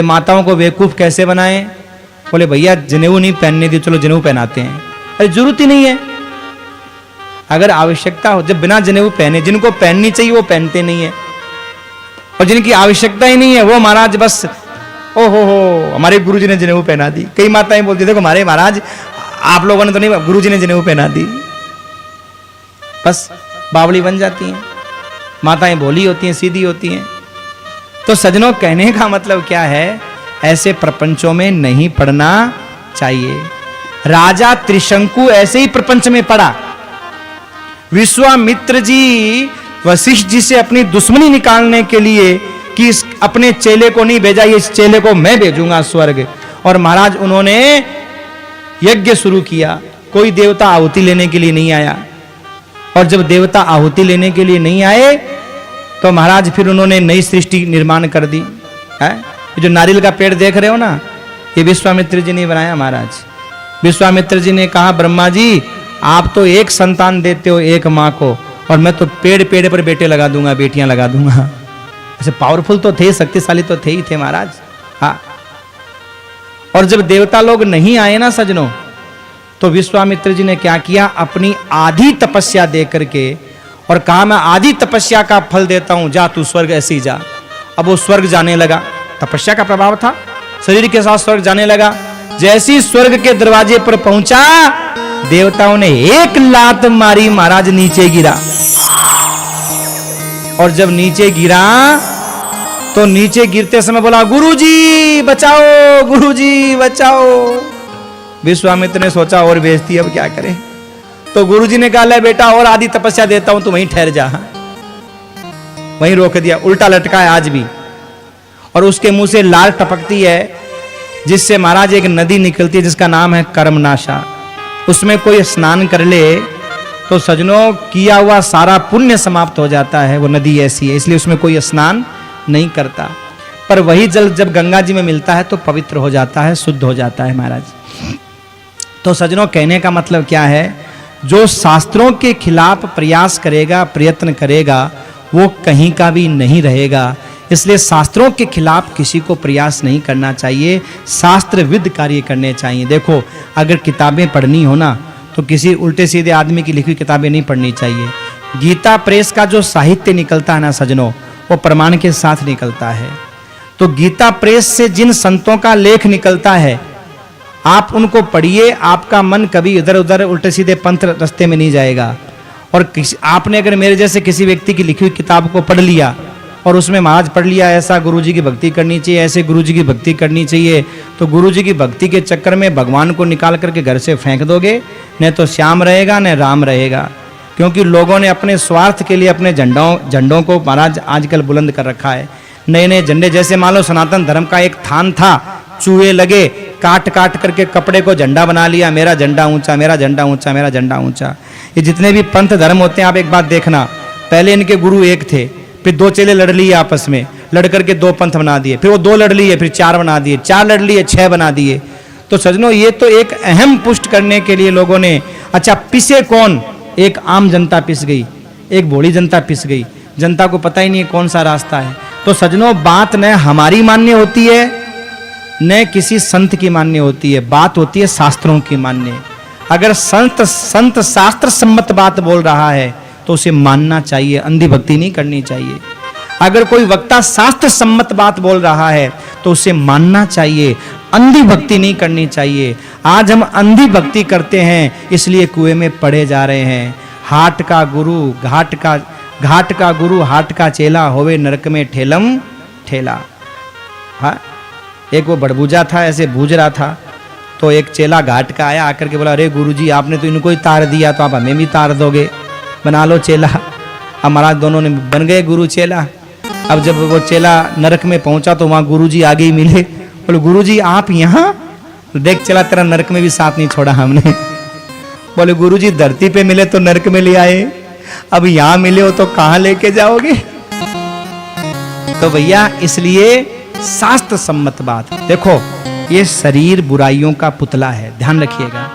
माताओं को बेवकूफ कैसे बनाएं? बोले भैया जनेऊ नहीं पहनने दी, चलो जनेऊ पहनाते हैं। अरे जरूरत ही नहीं है। अगर आवश्यकता हो, जब बिना जनेऊ पहने, जिनको पहननी चाहिए वो पहनते नहीं है, और जिनकी आवश्यकता ही नहीं है वो महाराज बस ओहो हो हमारे गुरुजी ने जनेऊ पहना दी। कई माताएं बोलती देखो हमारे महाराज आप लोगों ने तो नहीं, गुरुजी ने जनेऊ पहना दी। बस बावली बन जाती हैं, माताएं भोली होती हैं, सीधी होती हैं। तो सजनों कहने का मतलब क्या है, ऐसे प्रपंचों में नहीं पड़ना चाहिए। राजा त्रिशंकु ऐसे ही प्रपंच में पड़ा। विश्वामित्र जी वशिष्ठ जी से अपनी दुश्मनी निकालने के लिए कि इस अपने चेले को नहीं भेजा, इस चेले को मैं भेजूंगा स्वर्ग। और महाराज उन्होंने यज्ञ शुरू किया। कोई देवता आहुति लेने के लिए नहीं आया, और जब देवता आहुति लेने के लिए नहीं आए तो महाराज फिर उन्होंने नई सृष्टि निर्माण कर दी है। जो नारियल का पेड़ देख रहे हो ना, ये विश्वामित्र जी ने बनाया। महाराज विश्वामित्र जी ने कहा ब्रह्मा जी आप तो एक संतान देते हो एक माँ को, और मैं तो पेड़ पेड़ पर बेटे लगा दूंगा, बेटियां लगा दूंगा। ऐसे पावरफुल तो थे, शक्तिशाली तो थे ही थे महाराज। हाँ, और जब देवता लोग नहीं आए ना सजनों, तो विश्वामित्र जी ने क्या किया, अपनी आधी तपस्या दे करके और कहा मैं आधी तपस्या का फल देता हूं, जा तू स्वर्ग ऐसे ही जा। अब वो स्वर्ग जाने लगा, तपस्या का प्रभाव था, शरीर के साथ स्वर्ग जाने लगा। जैसे ही स्वर्ग के दरवाजे पर पहुंचा, देवताओं ने एक लात मारी, महाराज नीचे गिरा। और जब नीचे गिरा तो नीचे गिरते समय बोला गुरुजी बचाओ, गुरुजी बचाओ। विश्वामित्र ने सोचा और बेइज्जती अब क्या करें, तो गुरुजी ने कहा ले बेटा और आदि तपस्या देता हूं, तू वहीं ठहर जा। वहीं रोक दिया, उल्टा लटका है आज भी, और उसके मुंह से लाल टपकती है, जिससे महाराज एक नदी निकलती है जिसका नाम है कर्मनाशा। उसमें कोई स्नान कर ले तो सजनों किया हुआ सारा पुण्य समाप्त हो जाता है। वो नदी ऐसी है, इसलिए उसमें कोई स्नान नहीं करता। पर वही जल जब गंगा जी में मिलता है तो पवित्र हो जाता है, शुद्ध हो जाता है महाराज। तो सजनों कहने का मतलब क्या है, जो शास्त्रों के खिलाफ प्रयास करेगा, प्रयत्न करेगा, वो कहीं का भी नहीं रहेगा। इसलिए शास्त्रों के खिलाफ किसी को प्रयास नहीं करना चाहिए, शास्त्र विद कार्य करने चाहिए। देखो अगर किताबें पढ़नी हो ना, तो किसी उल्टे सीधे आदमी की लिखी किताबें नहीं पढ़नी चाहिए। गीता प्रेस का जो साहित्य निकलता है ना सजनों, वो प्रमाण के साथ निकलता है। तो गीता प्रेस से जिन संतों का लेख निकलता है, आप उनको पढ़िए, आपका मन कभी इधर उधर उल्टे सीधे पंथ रास्ते में नहीं जाएगा। और आपने अगर मेरे जैसे किसी व्यक्ति की लिखी हुई किताब को पढ़ लिया और उसमें महाराज पढ़ लिया ऐसा गुरुजी की भक्ति करनी चाहिए, ऐसे गुरुजी की भक्ति करनी चाहिए, तो गुरुजी की भक्ति के चक्कर में भगवान को निकाल करके घर से फेंक दोगे, न तो श्याम रहेगा न राम रहेगा। क्योंकि लोगों ने अपने स्वार्थ के लिए अपने झंडों को महाराज आजकल बुलंद कर रखा है। नए नए झंडे, जैसे मान लो सनातन धर्म का एक थान था, चूहे लगे, काट काट करके कपड़े को झंडा बना लिया, मेरा झंडा ऊंचा, मेरा झंडा ऊंचा, मेरा झंडा ऊंचा। ये जितने भी पंथ धर्म होते हैं, आप एक बात देखना, पहले इनके गुरु एक थे, फिर दो चेले लड़ लिए आपस में, लड़ करके दो पंथ बना दिए, फिर वो दो लड़ लिए, फिर चार बना दिए, चार लड़ लिए, 6 बना दिए। तो सजनों ये तो एक अहम पुष्ट करने के लिए लोगों ने, अच्छा पिसे कौन, एक आम जनता पिस गई, एक भोली जनता पिस गई, जनता को पता ही नहीं है कौन सा रास्ता है। तो सजनों बात न हमारी मान्य होती है न किसी संत की मान्य होती है, बात होती है शास्त्रों की मान्य। अगर संत शास्त्र सम्मत बात बोल रहा है तो उसे मानना चाहिए, अंधी भक्ति नहीं करनी चाहिए। अगर कोई वक्ता शास्त्र सम्मत बात बोल रहा है तो उसे मानना चाहिए, अंधी भक्ति नहीं करनी चाहिए। आज हम अंधी भक्ति करते हैं, इसलिए कुएं में पड़े जा रहे हैं। हाट का गुरु घाट का गुरु हाट का चेला, होवे नरक में ठेलम ठेला। हाँ, एक वो बड़बूजा था, ऐसे बूझ रहा था, तो एक चेला घाट का आया, आकर के बोला अरे गुरुजी आपने तो इनको ही तार दिया, तो आप हमें भी तार दोगे, बना लो चेला। अब महाराज दोनों ने बन गए गुरु चेला। अब जब वो चेला नरक में पहुंचा तो वहां गुरुजी आगे ही मिले, बोले गुरुजी आप यहाँ, देख चला तेरा नरक में भी साथ नहीं छोड़ा हमने। बोले गुरुजी धरती पे मिले तो नरक में ले आए, अब यहाँ मिले हो तो कहाँ लेके जाओगे। तो भैया इसलिए शास्त्र सम्मत बात। देखो ये शरीर बुराइयों का पुतला है, ध्यान रखिएगा।